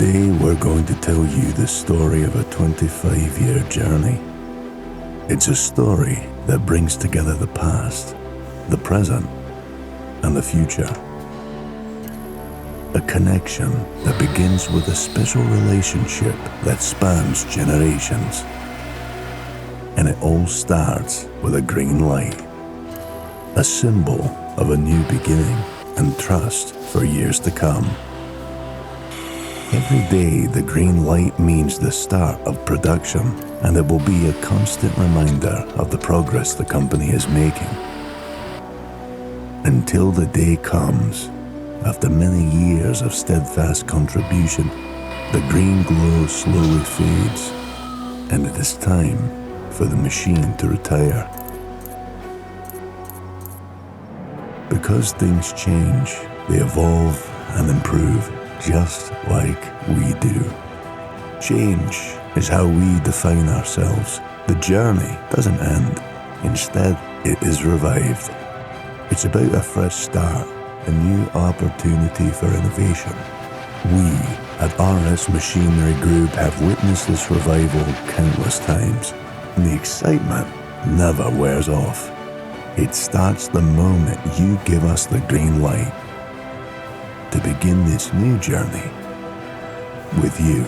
Today we're going to tell you the story of a 25-year journey. It's a story that brings together the past, the present, and the future. A connection that begins with a special relationship that spans generations. And it all starts with a green light, a symbol of a new beginning and trust for years to come. Every day, the green light means the start of production, and it will be a constant reminder of the progress the company is making. Until the day comes, after many years of steadfast contribution, the green glow slowly fades, and it is time for the machine to retire. Because things change, they evolve and improve, just like we do. Change is how we define ourselves. The journey doesn't end. Instead, it is revived. It's about a fresh start, a new opportunity for innovation. We at RS Machinery Group have witnessed this revival countless times, and the excitement never wears off. It starts the moment you give us the green light to begin this new journey with you.